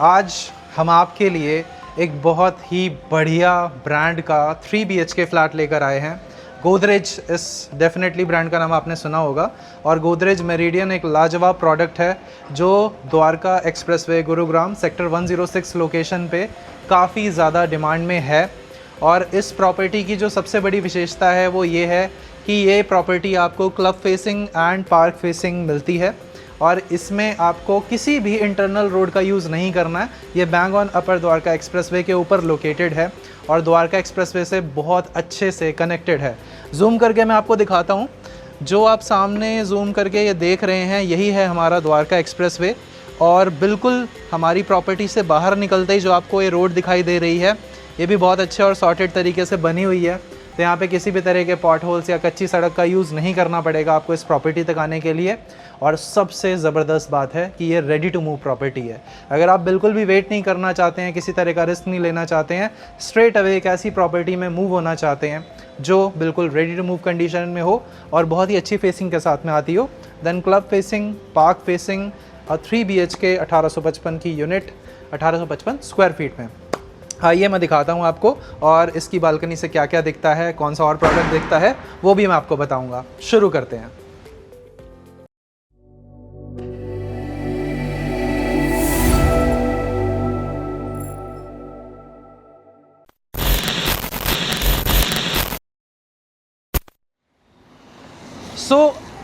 आज हम आपके लिए एक बहुत ही बढ़िया ब्रांड का 3 BHK फ्लैट लेकर आए हैं। गोदरेज इस डेफिनेटली ब्रांड का नाम आपने सुना होगा और गोदरेज मेरिडियन एक लाजवाब प्रोडक्ट है जो Dwarka expressway Gurugram sector 106 location पे काफ़ी ज़्यादा डिमांड में है। और इस प्रॉपर्टी की जो सबसे बड़ी विशेषता है वो ये है कि ये प्रॉपर्टी आपको club facing and park facing मिलती है और इसमें आपको किसी भी इंटरनल रोड का यूज़ नहीं करना है। ये bang on upper Dwarka expressway के ऊपर लोकेटेड है और द्वारका एक्सप्रेसवे से बहुत अच्छे से कनेक्टेड है। जूम करके मैं आपको दिखाता हूँ। जो आप सामने जूम करके ये देख रहे हैं यही है हमारा द्वारका एक्सप्रेसवे और बिल्कुल हमारी प्रॉपर्टी से बाहर निकलते ही जो आपको ये रोड दिखाई दे रही है ये भी बहुत अच्छे और सॉर्टेड तरीके से बनी हुई है। तो यहाँ पे किसी भी तरह के पॉट होल्स या कच्ची सड़क का यूज़ नहीं करना पड़ेगा आपको इस प्रॉपर्टी तक आने के लिए। और सबसे ज़बरदस्त बात है कि ये रेडी टू मूव प्रॉपर्टी है। अगर आप बिल्कुल भी वेट नहीं करना चाहते हैं, किसी तरह का रिस्क नहीं लेना चाहते हैं, स्ट्रेट अवे एक ऐसी प्रॉपर्टी में मूव होना चाहते हैं जो बिल्कुल रेडी टू मूव कंडीशन में हो और बहुत ही अच्छी फेसिंग के साथ में आती हो, then club facing, park facing और 3 BHK 1855 की यूनिट 1855 स्क्वायर फीट में। आइए मैं दिखाता हूँ आपको और इसकी बालकनी से क्या क्या दिखता है, कौन सा और प्रोडक्ट दिखता है वो भी मैं आपको बताऊँगा। शुरू करते हैं।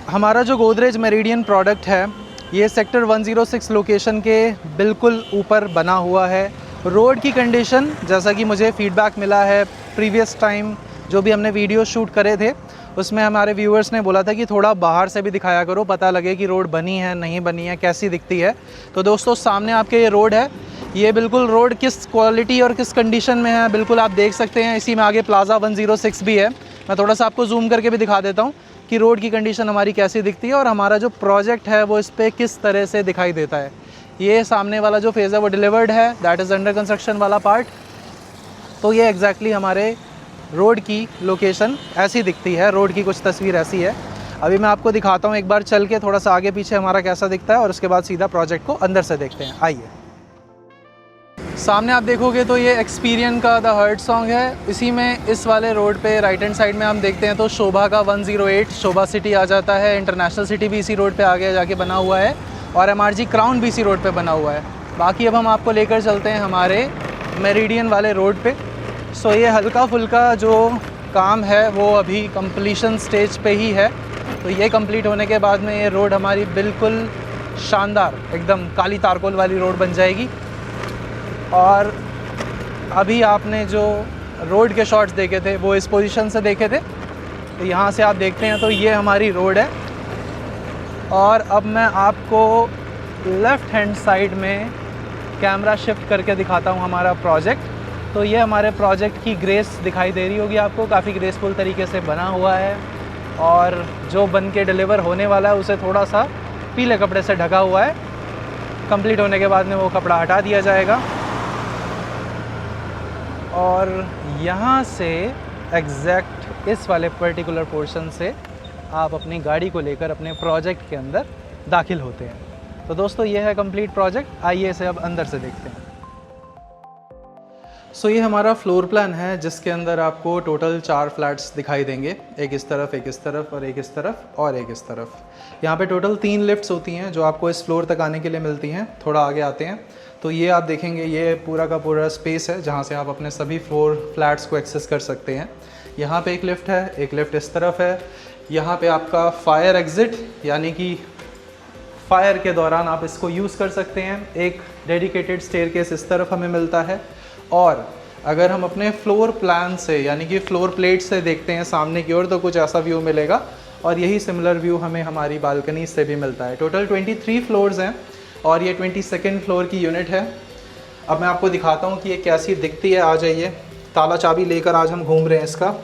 हमारा जो गोदरेज मेरिडियन प्रोडक्ट है ये सेक्टर 106 लोकेशन के बिल्कुल ऊपर बना हुआ है। रोड की कंडीशन जैसा कि मुझे फीडबैक मिला है प्रीवियस टाइम जो भी हमने वीडियो शूट करे थे उसमें हमारे व्यूअर्स ने बोला था कि थोड़ा बाहर से भी दिखाया करो, पता लगे कि रोड बनी है नहीं बनी है, कैसी दिखती है। तो दोस्तों सामने आपके ये रोड है, ये बिल्कुल रोड किस क्वालिटी और किस कंडीशन में है बिल्कुल आप देख सकते हैं। इसी में आगे प्लाजा 106 भी है। मैं थोड़ा सा आपको जूम करके भी दिखा देता हूँ कि रोड की कंडीशन हमारी कैसी दिखती है और हमारा जो प्रोजेक्ट है वो इस पर किस तरह से दिखाई देता है। ये सामने वाला जो फेज़ है वो डिलीवर्ड है, दैट इज़ अंडर कंस्ट्रक्शन वाला पार्ट। तो ये एग्जैक्टली हमारे रोड की लोकेशन ऐसी दिखती है, रोड की कुछ तस्वीर ऐसी है। अभी मैं आपको दिखाता हूँ एक बार चल के थोड़ा सा आगे पीछे हमारा कैसा दिखता है और उसके बाद सीधा प्रोजेक्ट को अंदर से देखते हैं। आइए सामने आप देखोगे तो ये एक्सपीरियन का द हर्ट सॉन्ग है। इसी में इस वाले रोड पे राइट हैंड साइड में हम देखते हैं तो शोभा का 108 शोभा सिटी आ जाता है। इंटरनेशनल सिटी भी इसी रोड पे आगे जाके बना हुआ है और MRG क्राउन भी इसी रोड पे बना हुआ है। बाकी अब हम आपको लेकर चलते हैं हमारे मेरिडियन वाले रोड पे। सो ये हल्का फुल्का जो काम है वो अभी कंप्लीशन स्टेज पे ही है। तो ये कंप्लीट होने के बाद में ये रोड हमारी बिल्कुल शानदार एकदम काली तारकोल वाली रोड बन जाएगी। और अभी आपने जो रोड के शॉट्स देखे थे वो इस पोजीशन से देखे थे। तो यहाँ से आप देखते हैं तो ये हमारी रोड है और अब मैं आपको लेफ़्ट हैंड साइड में कैमरा शिफ्ट करके दिखाता हूँ हमारा प्रोजेक्ट। तो ये हमारे प्रोजेक्ट की ग्रेस दिखाई दे रही होगी आपको, काफ़ी ग्रेसफुल तरीके से बना हुआ है और जो बन के डिलीवर होने वाला है उसे थोड़ा सा पीले कपड़े से ढका हुआ है। कंप्लीट होने के बाद में वो कपड़ा हटा दिया जाएगा और यहाँ से एग्जैक्ट इस वाले पर्टिकुलर पोर्शन से आप अपनी गाड़ी को लेकर अपने प्रोजेक्ट के अंदर दाखिल होते हैं। तो दोस्तों ये है कंप्लीट प्रोजेक्ट। आइए इसे अब अंदर से देखते हैं। सो ये हमारा फ्लोर प्लान है जिसके अंदर आपको टोटल 4 फ्लैट्स दिखाई देंगे, एक इस तरफ, एक इस तरफ और एक इस तरफ और एक इस तरफ। यहाँ पे टोटल 3 लिफ्ट्स होती हैं जो आपको इस फ्लोर तक आने के लिए मिलती हैं। थोड़ा आगे आते हैं तो ये आप देखेंगे ये पूरा का पूरा स्पेस है जहाँ से आप अपने सभी फ्लोर फ्लैट्स को एक्सेस कर सकते हैं। यहाँ पे एक लिफ्ट है, एक लिफ्ट इस तरफ है। यहाँ पे आपका फायर एग्ज़िट यानी कि फायर के दौरान आप इसको यूज़ कर सकते हैं। एक डेडिकेटेड स्टेयरकेस इस तरफ हमें मिलता है और अगर हम अपने फ्लोर प्लान से यानी कि फ्लोर प्लेट से देखते हैं सामने की ओर तो कुछ ऐसा व्यू मिलेगा और यही सिमिलर व्यू हमें हमारी बालकनी से भी मिलता है। टोटल 23 फ्लोर्स हैं और ये 22nd फ्लोर की यूनिट है। अब मैं आपको दिखाता हूँ कि ये कैसी दिखती है। आ जाइए, ताला चाबी लेकर आज हम घूम रहे हैं इसका।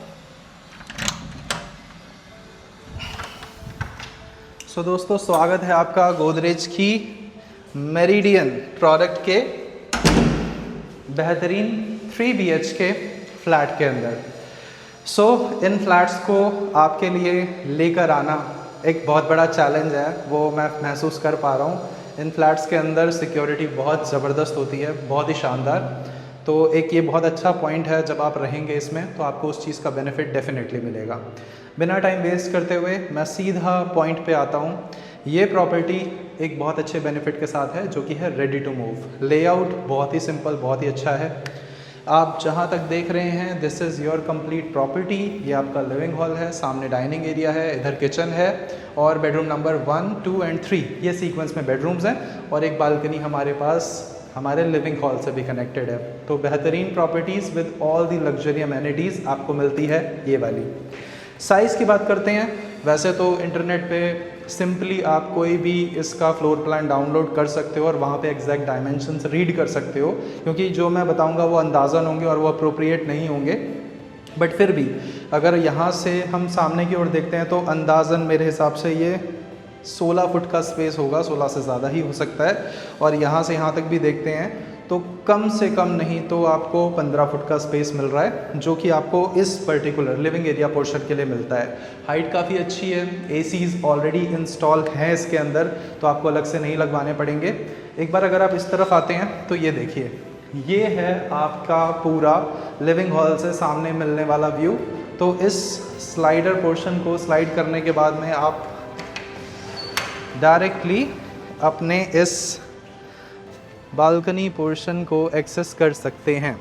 सो दोस्तों स्वागत है आपका गोदरेज की मेरिडियन प्रोडक्ट के बेहतरीन 3 BHK फ्लैट के अंदर। इन फ्लैट्स को आपके लिए लेकर आना एक बहुत बड़ा चैलेंज है, वो मैं महसूस कर पा रहा हूँ इन फ्लैट्स के अंदर सिक्योरिटी बहुत ज़बरदस्त होती है, बहुत ही शानदार। तो एक ये बहुत अच्छा पॉइंट है, जब आप रहेंगे इसमें तो आपको उस चीज़ का बेनिफिट डेफिनेटली मिलेगा। बिना टाइम वेस्ट करते हुए मैं सीधा पॉइंट पे आता हूँ। ये प्रॉपर्टी एक बहुत अच्छे बेनिफिट के साथ है, जो कि है रेडी टू मूव। लेआउट बहुत ही सिंपल, बहुत ही अच्छा है। आप जहाँ तक देख रहे हैं, this is your complete property. ये आपका लिविंग हॉल है, सामने डाइनिंग एरिया है, इधर किचन है और बेडरूम नंबर 1, 2 एंड 3 ये सीक्वेंस में बेडरूम्स हैं और एक बालकनी हमारे पास हमारे लिविंग हॉल से भी कनेक्टेड है। तो बेहतरीन properties with all the luxury amenities आपको मिलती है ये वाली। साइज़ की बात करते हैं, वैसे तो इंटरनेट पे सिंपली आप कोई भी इसका फ्लोर प्लान डाउनलोड कर सकते हो और वहाँ पे एग्जैक्ट डायमेंशंस रीड कर सकते हो, क्योंकि जो मैं बताऊँगा वो अंदाज़न होंगे और वो अप्रोप्रिएट नहीं होंगे। बट फिर भी अगर यहाँ से हम सामने की ओर देखते हैं तो अंदाज़न मेरे हिसाब से ये 16 फुट का स्पेस होगा, 16 से ज़्यादा ही हो सकता है। और यहाँ से यहाँ तक भी देखते हैं तो कम से कम नहीं तो आपको 15 फुट का स्पेस मिल रहा है, जो कि आपको इस पर्टिकुलर लिविंग एरिया पोर्शन के लिए मिलता है। हाइट काफ़ी अच्छी है, एसीज़ ऑलरेडी इंस्टॉल हैं इसके अंदर, तो आपको अलग से नहीं लगवाने पड़ेंगे। एक बार अगर आप इस तरफ आते हैं तो ये देखिए, ये है आपका पूरा लिविंग हॉल से सामने मिलने वाला व्यू। तो इस स्लाइडर पोर्शन को स्लाइड करने के बाद में आप डायरेक्टली अपने इस बालकनी पोर्शन को एक्सेस कर सकते हैं।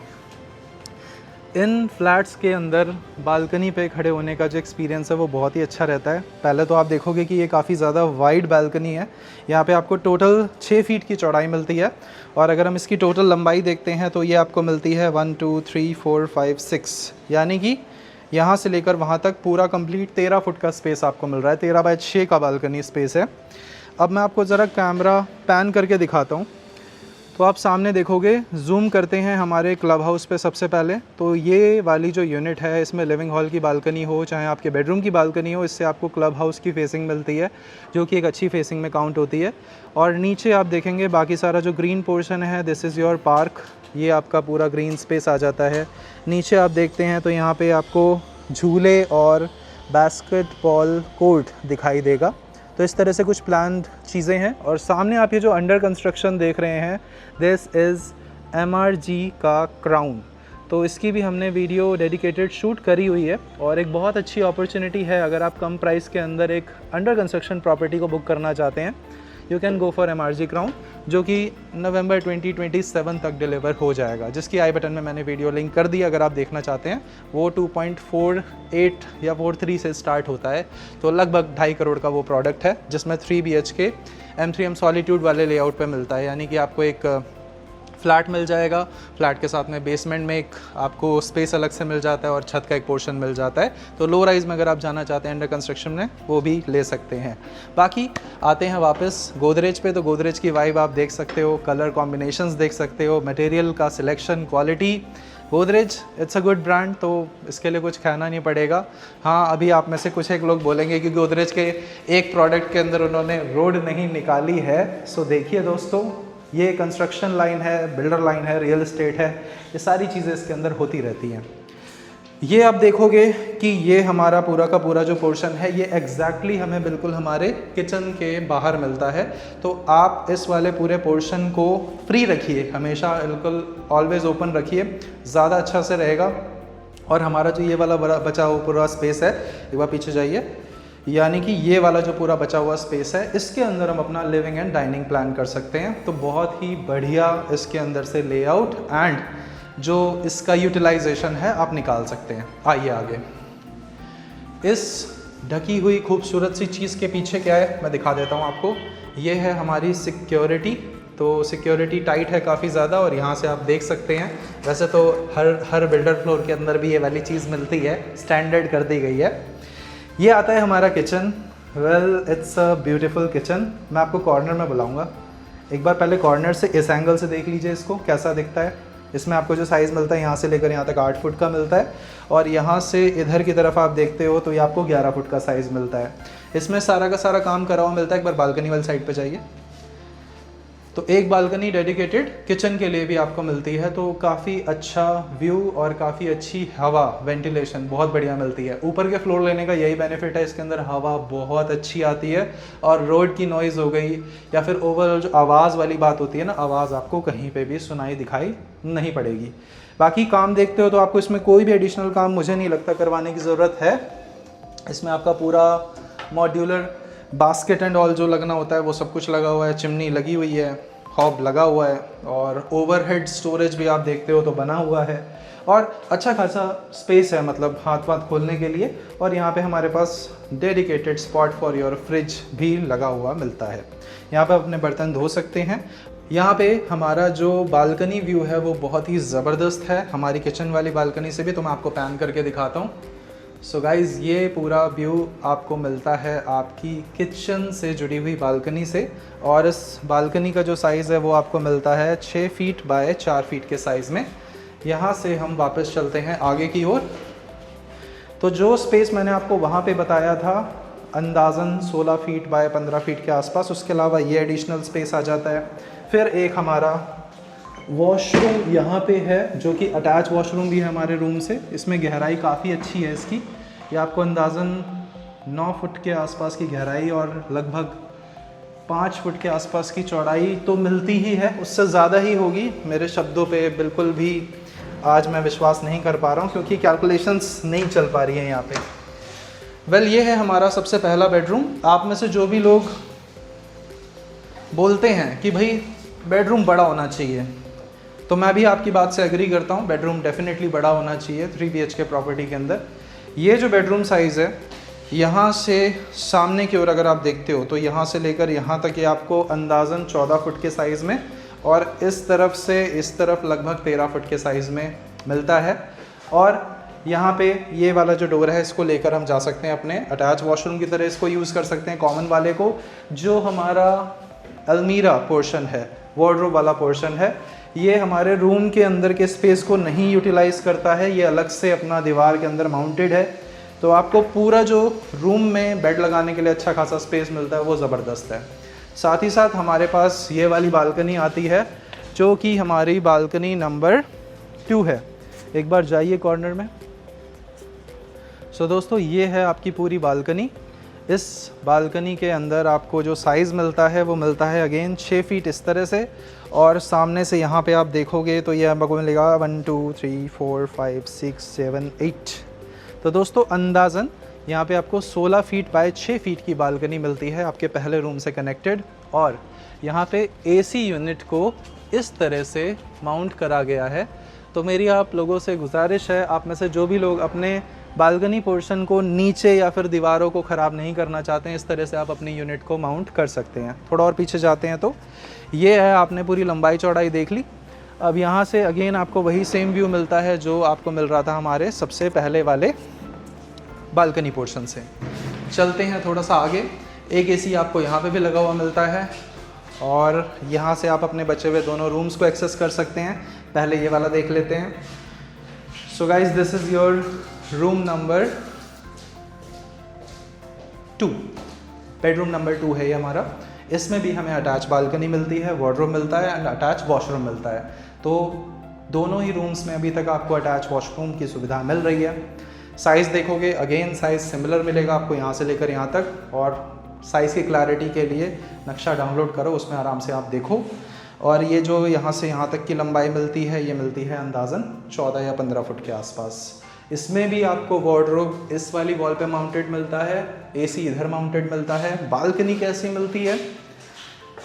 इन फ्लैट्स के अंदर बालकनी पे खड़े होने का जो एक्सपीरियंस है वो बहुत ही अच्छा रहता है। पहले तो आप देखोगे कि ये काफ़ी ज़्यादा वाइड बालकनी है। यहाँ पे आपको टोटल 6 फीट की चौड़ाई मिलती है और अगर हम इसकी टोटल लंबाई देखते हैं तो ये आपको मिलती है 1 2 3 4 5 6, यानी कि यहाँ से लेकर वहाँ तक पूरा कंप्लीट 13 फुट का स्पेस आपको मिल रहा है। 13 बाय 6 का बालकनी स्पेस है। अब मैं आपको ज़रा कैमरा पैन करके दिखाता हूँ तो आप सामने देखोगे, जूम करते हैं हमारे क्लब हाउस पे सबसे पहले। तो ये वाली जो यूनिट है, इसमें लिविंग हॉल की बालकनी हो चाहे आपके बेडरूम की बालकनी हो, इससे आपको क्लब हाउस की फेसिंग मिलती है, जो कि एक अच्छी फेसिंग में काउंट होती है। और नीचे आप देखेंगे बाकी सारा जो ग्रीन पोर्शन है, दिस इज़ योर पार्क। ये आपका पूरा ग्रीन स्पेस आ जाता है। नीचे आप देखते हैं तो यहाँ पर आपको झूले और बास्केटबॉल कोर्ट दिखाई देगा। तो इस तरह से कुछ प्लान्ड चीज़ें हैं। और सामने आप ये जो अंडर कंस्ट्रक्शन देख रहे हैं, दिस इज़ MRG का क्राउन। तो इसकी भी हमने वीडियो डेडिकेटेड शूट करी हुई है और एक बहुत अच्छी अपॉर्चुनिटी है अगर आप कम प्राइस के अंदर एक अंडर कंस्ट्रक्शन प्रॉपर्टी को बुक करना चाहते हैं। You can go for MRG crown, जो कि नवंबर 2027 तक डिलीवर हो जाएगा, जिसकी आई बटन में मैंने वीडियो लिंक कर दी अगर आप देखना चाहते हैं। वो 2.48 या 43 से स्टार्ट होता है, तो लगभग 2.5 करोड़ का वो प्रोडक्ट है, जिसमें 3 BHK M3M सॉलिट्यूड वाले लेआउट पे मिलता है। यानी कि आपको एक फ्लैट मिल जाएगा, फ्लैट के साथ में बेसमेंट में एक आपको स्पेस अलग से मिल जाता है और छत का एक पोर्शन मिल जाता है। तो लो राइज में अगर आप जाना चाहते हैं अंडर कंस्ट्रक्शन में, वो भी ले सकते हैं। बाकी आते हैं वापस गोदरेज पे। तो गोदरेज की वाइब आप देख सकते हो, कलर कॉम्बिनेशंस देख सकते हो, मटेरियल का selection, quality. Godrej it's a good brand, तो इसके लिए कुछ कहना नहीं पड़ेगा। हाँ, अभी आप में से कुछ एक लोग बोलेंगे कि गोदरेज के एक प्रोडक्ट के अंदर उन्होंने रोड नहीं निकाली है। सो देखिए दोस्तों, ये कंस्ट्रक्शन लाइन है, बिल्डर लाइन है, रियल एस्टेट है, ये सारी चीज़ें इसके अंदर होती रहती हैं। ये आप देखोगे कि ये हमारा पूरा का पूरा जो पोर्शन है, ये एग्जैक्टली हमें बिल्कुल हमारे किचन के बाहर मिलता है। तो आप इस वाले पूरे पोर्शन को फ्री रखिए, हमेशा बिल्कुल ऑलवेज ओपन रखिए, ज़्यादा अच्छा से रहेगा। और हमारा जो ये वाला बचा हुआ पूरा स्पेस है, एक बार पीछे जाइए, यानी कि ये वाला जो पूरा बचा हुआ स्पेस है, इसके अंदर हम अपना लिविंग एंड डाइनिंग प्लान कर सकते हैं। तो बहुत ही बढ़िया इसके अंदर से लेआउट एंड जो इसका यूटिलाइजेशन है आप निकाल सकते हैं। आइए आगे, इस ढकी हुई खूबसूरत सी चीज़ के पीछे क्या है मैं दिखा देता हूँ आपको। ये है हमारी सिक्योरिटी। तो सिक्योरिटी टाइट है काफ़ी ज़्यादा और यहाँ से आप देख सकते हैं। वैसे तो हर बिल्डर फ्लोर के अंदर भी ये वाली चीज़ मिलती है, स्टैंडर्ड कर दी गई है। ये आता है हमारा kitchen. Well, it's a beautiful kitchen. मैं आपको कॉर्नर में बुलाऊंगा, एक बार पहले कॉर्नर से इस एंगल से देख लीजिए इसको कैसा दिखता है। इसमें आपको जो साइज़ मिलता है यहाँ से लेकर यहाँ तक 8 फुट का मिलता है और यहाँ से इधर की तरफ आप देखते हो तो ये आपको 11 फुट का साइज़ मिलता है। इसमें सारा का सारा काम करा हुआ मिलता है। एक बार बालकनी वाली साइड पे जाइए। तो एक बालकनी डेडिकेटेड किचन के लिए भी आपको मिलती है, तो काफ़ी अच्छा व्यू और काफ़ी अच्छी हवा, वेंटिलेशन बहुत बढ़िया मिलती है। ऊपर के फ्लोर लेने का यही बेनिफिट है, इसके अंदर हवा बहुत अच्छी आती है और रोड की नॉइज़ हो गई या फिर ओवरऑल जो आवाज़ वाली बात होती है ना, आवाज़ आपको कहीं पे भी सुनाई दिखाई नहीं पड़ेगी। बाकी काम देखते हो तो आपको इसमें कोई भी एडिशनल काम मुझे नहीं लगता करवाने की ज़रूरत है। इसमें आपका पूरा मॉड्यूलर बास्केट एंड ऑल जो लगना होता है वो सब कुछ लगा हुआ है, चिमनी लगी हुई है, हॉब लगा हुआ है और ओवरहेड स्टोरेज भी आप देखते हो तो बना हुआ है और अच्छा खासा स्पेस है, मतलब हाथ वाथ खोलने के लिए। और यहाँ पे हमारे पास dedicated spot for your fridge भी लगा हुआ मिलता है। यहाँ पे अपने बर्तन धो सकते हैं। यहाँ पे हमारा जो बालकनी व्यू है वो बहुत ही ज़बरदस्त है, हमारी किचन वाली बालकनी से भी। तो मैं आपको पैन करके दिखाता हूँ। सो गाइज़, ये पूरा व्यू आपको मिलता है आपकी किचन से जुड़ी हुई बालकनी से और इस बालकनी का जो साइज़ है वो आपको मिलता है 6 फीट बाय 4 फीट के साइज़ में। यहाँ से हम वापस चलते हैं आगे की ओर। तो जो स्पेस मैंने आपको वहाँ पे बताया था अंदाज़न 16 फीट बाय 15 फीट के आसपास, उसके अलावा ये एडिशनल स्पेस आ जाता है। फिर एक हमारा वॉशरूम यहाँ पे है जो कि अटैच वॉशरूम भी है हमारे रूम से। इसमें गहराई काफ़ी अच्छी है इसकी, ये आपको अंदाज़न 9 फुट के आसपास की गहराई और लगभग 5 फुट के आसपास की चौड़ाई तो मिलती ही है, उससे ज़्यादा ही होगी। मेरे शब्दों पे बिल्कुल भी आज मैं विश्वास नहीं कर पा रहा हूँ क्योंकि कैलकुलेशंस नहीं चल पा रही हैं यहाँ पे। वेल, ये है हमारा सबसे पहला बेडरूम। आप में से जो भी लोग बोलते हैं कि भाई बेडरूम बड़ा होना चाहिए, तो मैं भी आपकी बात से एग्री करता हूँ। बेडरूम डेफिनेटली बड़ा होना चाहिए 3 BHK प्रॉपर्टी के अंदर। ये जो बेडरूम साइज़ है, यहाँ से सामने की ओर अगर आप देखते हो तो यहाँ से लेकर यहाँ तक ये आपको अंदाज़न 14 फुट के साइज़ में और इस तरफ से इस तरफ लगभग 13 फुट के साइज़ में मिलता है। और यहाँ पे ये वाला जो डोर है इसको लेकर हम जा सकते हैं अपने अटैच वॉशरूम की तरह, इसको यूज़ कर सकते हैं कॉमन वाले को। जो हमारा अलमीरा पोर्शन है, वार्डरोब वाला पोर्शन है, ये हमारे रूम के अंदर के स्पेस को नहीं यूटिलाइज़ करता है, ये अलग से अपना दीवार के अंदर माउंटेड है। तो आपको पूरा जो रूम में बेड लगाने के लिए अच्छा खासा स्पेस मिलता है वो ज़बरदस्त है। साथ ही साथ हमारे पास ये वाली बालकनी आती है जो कि हमारी बालकनी नंबर 2 है। एक बार जाइए कॉर्नर में। सो दोस्तों, ये है आपकी पूरी बालकनी। इस बालकनी के अंदर आपको जो साइज़ मिलता है वो मिलता है अगेन 6 फीट इस तरह से, और सामने से यहाँ पे आप देखोगे तो ये आपको मिलेगा 1 2 3 4 5 6 7 8। तो दोस्तों अंदाज़न यहाँ पे आपको 16 फीट बाय 6 फीट की बालकनी मिलती है आपके पहले रूम से कनेक्टेड। और यहाँ पे AC यूनिट को इस तरह से माउंट करा गया है। तो मेरी आप लोगों से गुजारिश है, आप में से जो भी लोग अपने बालकनी पोर्शन को नीचे या फिर दीवारों को ख़राब नहीं करना चाहते हैं, इस तरह से आप अपनी यूनिट को माउंट कर सकते हैं। थोड़ा और पीछे जाते हैं तो ये है, आपने पूरी लंबाई चौड़ाई देख ली। अब यहाँ से अगेन आपको वही सेम व्यू मिलता है जो आपको मिल रहा था हमारे सबसे पहले वाले बालकनी पोर्शन से। चलते हैं थोड़ा सा आगे। एक AC आपको यहाँ पे भी लगा हुआ मिलता है और यहाँ से आप अपने बचे हुए दोनों रूम्स को एक्सेस कर सकते हैं। पहले ये वाला देख लेते हैं। So guys, this is your room number 2। Bedroom number 2 है ये हमारा। इसमें भी हमें अटैच बालकनी मिलती है, वार्डरोब मिलता है एंड अटैच वॉशरूम मिलता है। तो दोनों ही रूम्स में अभी तक आपको अटैच वॉशरूम की सुविधा मिल रही है। साइज़ देखोगे अगेन साइज़ सिमिलर मिलेगा आपको यहाँ से लेकर यहाँ तक। और साइज़ की क्लैरिटी के लिए नक्शा डाउनलोड करो, उसमें आराम से आप देखो। और ये जो यहाँ से यहाँ तक की लंबाई मिलती है, ये मिलती है अंदाज़न 14 या 15 फुट के आसपास। इसमें भी आपको वार्डरोब इस वाली वॉल पे माउंटेड मिलता है, AC इधर माउंटेड मिलता है। बालकनी कैसी मिलती है,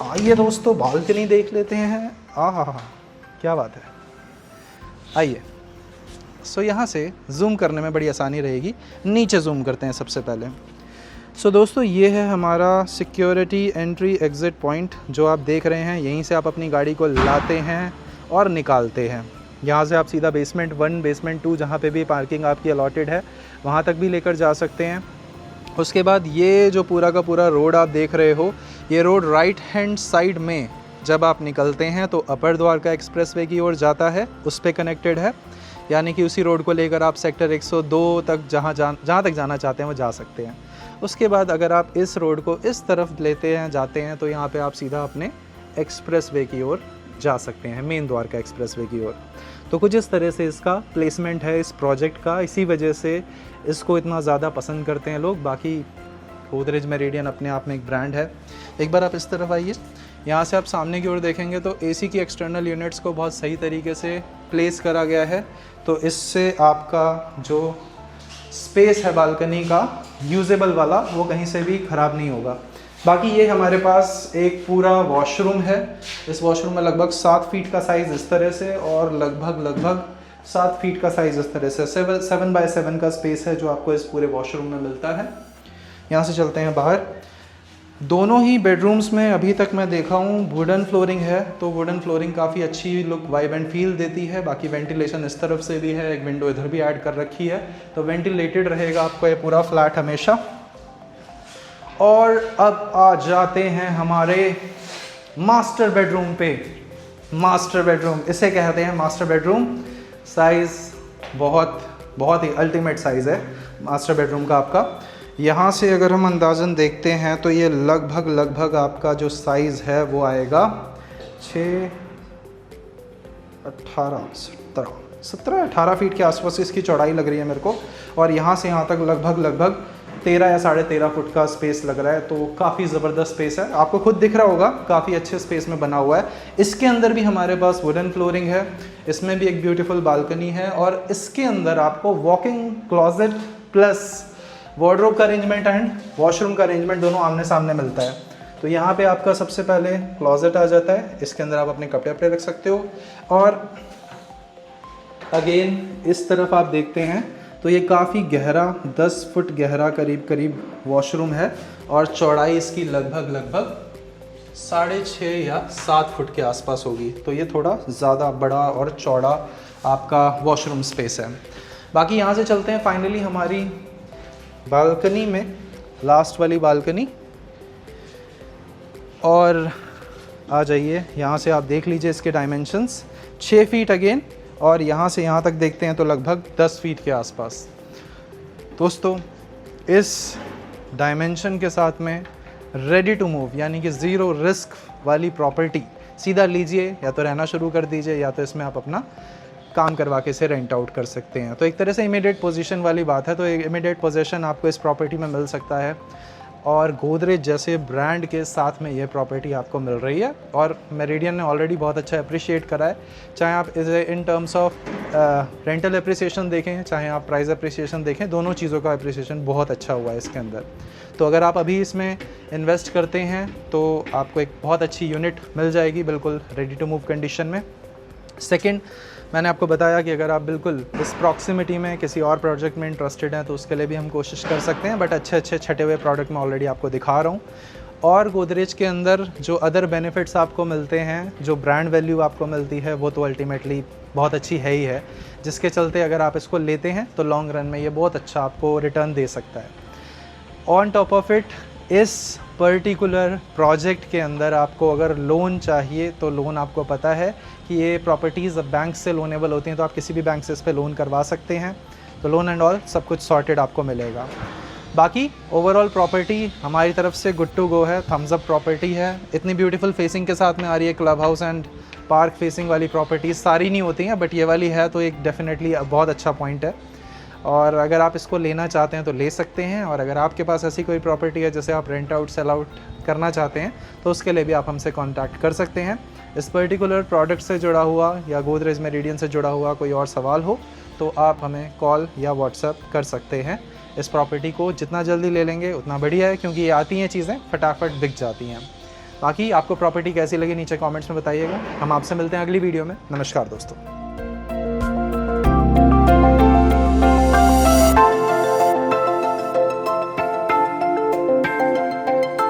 आइए दोस्तों बालकनी देख लेते हैं। हाँ, क्या बात है, आइए। सो यहाँ से जूम करने में बड़ी आसानी रहेगी। नीचे जूम करते हैं सबसे पहले। सो दोस्तों, ये है हमारा सिक्योरिटी एंट्री एग्ज़िट पॉइंट जो आप देख रहे हैं। यहीं से आप अपनी गाड़ी को लाते हैं और निकालते हैं। यहाँ से आप सीधा बेसमेंट 1, बेसमेंट 2 जहाँ पे भी पार्किंग आपकी अलॉटेड है वहाँ तक भी लेकर जा सकते हैं। उसके बाद ये जो पूरा का पूरा रोड आप देख रहे हो, ये रोड राइट हैंड साइड में जब आप निकलते हैं तो अपर द्वारका एक्सप्रेसवे की ओर जाता है, उस पे कनेक्टेड है। यानी कि उसी रोड को लेकर आप सेक्टर 102 तक जहाँ तक जाना चाहते हैं वो जा सकते हैं। उसके बाद अगर आप इस रोड को इस तरफ लेते हैं जाते हैं तो यहाँ पे आप सीधा अपने एक्सप्रेसवे की ओर जा सकते हैं, मेन द्वारका एक्सप्रेसवे की ओर। तो कुछ इस तरह से इसका प्लेसमेंट है इस प्रोजेक्ट का, इसी वजह से इसको इतना ज़्यादा पसंद करते हैं लोग। बाकी गोदरेज मेरिडियन अपने आप में एक ब्रांड है। एक बार आप इस तरफ आइए, यहाँ से आप सामने की ओर देखेंगे तो एसी की एक्सटर्नल यूनिट्स को बहुत सही तरीके से प्लेस करा गया है, तो इससे आपका जो स्पेस है बालकनी का यूजेबल वाला वो कहीं से भी ख़राब नहीं होगा। बाकी ये हमारे पास एक पूरा वॉशरूम है। इस वॉशरूम में लगभग 7 फीट का साइज़ इस तरह से और लगभग 7 फीट का साइज़ इस तरह से 7 बाय 7 का स्पेस है जो आपको इस पूरे वॉशरूम में मिलता है। यहाँ से चलते हैं बाहर। दोनों ही बेडरूम्स में अभी तक मैं देखा हूँ वुडन फ्लोरिंग है, तो वुडन फ्लोरिंग काफ़ी अच्छी लुक वाइब्रेंट फील देती है। बाकी वेंटिलेशन इस तरफ से भी है, एक विंडो इधर भी ऐड कर रखी है, तो वेंटिलेटेड रहेगा आपको ये पूरा फ्लैट हमेशा। और अब आ जाते हैं हमारे मास्टर बेडरूम पे। मास्टर बेडरूम इसे कहते हैं, मास्टर बेडरूम। साइज़ बहुत ही अल्टीमेट साइज़ है मास्टर बेडरूम का आपका। यहाँ से अगर हम अंदाज़न देखते हैं तो ये लगभग आपका जो साइज़ है वो आएगा 6, 18, 17-18 फीट के आसपास इसकी चौड़ाई लग रही है मेरे को। और यहाँ से यहाँ तक लगभग 13 या 13.5 फुट का स्पेस लग रहा है, तो काफ़ी ज़बरदस्त स्पेस है। आपको खुद दिख रहा होगा, काफ़ी अच्छे स्पेस में बना हुआ है। इसके अंदर भी हमारे पास वुडन फ्लोरिंग है, इसमें भी एक ब्यूटीफुल बालकनी है और इसके अंदर आपको वॉकिंग क्लॉजेट प्लस वार्डरोब का अरेंजमेंट एंड वॉशरूम का अरेंजमेंट दोनों आमने सामने मिलता है। तो यहाँ पे आपका सबसे पहले क्लॉजेट आ जाता है, इसके अंदर आप अपने कपड़े वपड़े रख सकते हो। और अगेन इस तरफ आप देखते हैं तो ये काफ़ी गहरा 10 फुट गहरा करीब वॉशरूम है और चौड़ाई इसकी लगभग 6.5 या 7 फुट के आसपास होगी। तो ये थोड़ा ज़्यादा बड़ा और चौड़ा आपका वॉशरूम स्पेस है। बाकी यहाँ से चलते हैं फाइनली हमारी बालकनी में, लास्ट वाली बालकनी। और आ जाइए, यहाँ से आप देख लीजिए इसके डायमेंशंस 6 फीट अगेन, और यहाँ से यहाँ तक देखते हैं तो लगभग 10 फीट के आसपास। दोस्तों इस डायमेंशन के साथ में रेडी टू मूव यानी कि ज़ीरो रिस्क वाली प्रॉपर्टी सीधा लीजिए, या तो रहना शुरू कर दीजिए या तो इसमें आप अपना काम करवा के इसे रेंट आउट कर सकते हैं। तो एक तरह से इमीडिएट पोजीशन वाली बात है, तो इमीडिएट पोजीशन आपको इस प्रॉपर्टी में मिल सकता है और गोदरेज जैसे ब्रांड के साथ में ये प्रॉपर्टी आपको मिल रही है। और मेरिडियन ने ऑलरेडी बहुत अच्छा अप्रिशिएट करा है, चाहे आप इसे in terms of rental appreciation देखें, चाहे आप प्राइस अप्रिसिएशन देखें, दोनों चीज़ों का अप्रिसिएशन बहुत अच्छा हुआ है इसके अंदर। तो अगर आप अभी इसमें इन्वेस्ट करते हैं तो आपको एक बहुत अच्छी यूनिट मिल जाएगी बिल्कुल रेडी टू मूव कंडीशन में। सेकेंड, मैंने आपको बताया कि अगर आप बिल्कुल इस प्रॉक्सिमिटी में किसी और प्रोजेक्ट में इंटरेस्टेड हैं तो उसके लिए भी हम कोशिश कर सकते हैं, बट अच्छे छटे हुए प्रोडक्ट मैं ऑलरेडी आपको दिखा रहा हूँ। और गोदरेज के अंदर जो अदर बेनिफिट्स आपको मिलते हैं, जो ब्रांड वैल्यू आपको मिलती है, वो तो अल्टीमेटली बहुत अच्छी है ही है, जिसके चलते अगर आप इसको लेते हैं तो लॉन्ग रन में ये बहुत अच्छा आपको रिटर्न दे सकता है। ऑन टॉप ऑफ इट, इस पर्टिकुलर प्रोजेक्ट के अंदर आपको अगर लोन चाहिए तो लोन आपको पता है कि ये प्रॉपर्टीज़ बैंक से लोनेबल होती हैं, तो आप किसी भी बैंक से इस पर लोन करवा सकते हैं। तो लोन एंड ऑल सब कुछ सॉर्टेड आपको मिलेगा। बाकी ओवरऑल प्रॉपर्टी हमारी तरफ से गुड टू गो है, थम्स अप प्रॉपर्टी है। इतनी ब्यूटीफुल फेसिंग के साथ में आ रही है, club house and park facing वाली प्रॉपर्टीज़ सारी नहीं होती हैं, बट ये वाली है तो एक डेफिनेटली बहुत अच्छा पॉइंट है। और अगर आप इसको लेना चाहते हैं तो ले सकते हैं, और अगर आपके पास ऐसी कोई प्रॉपर्टी है जैसे आप रेंट आउट सेल आउट करना चाहते हैं तो उसके लिए भी आप हमसे कांटेक्ट कर सकते हैं। इस पर्टिकुलर प्रोडक्ट से जुड़ा हुआ या गोदरेज मेरिडियन से जुड़ा हुआ कोई और सवाल हो तो आप हमें कॉल या व्हाट्सएप कर सकते हैं। इस प्रॉपर्टी को जितना जल्दी ले लेंगे उतना बढ़िया है, क्योंकि ये आती हैं चीज़ें फटाफट बिक जाती हैं। बाकी आपको प्रॉपर्टी कैसी लगी नीचे कमेंट्स में बताइएगा। हम आपसे मिलते हैं अगली वीडियो में। नमस्कार दोस्तों।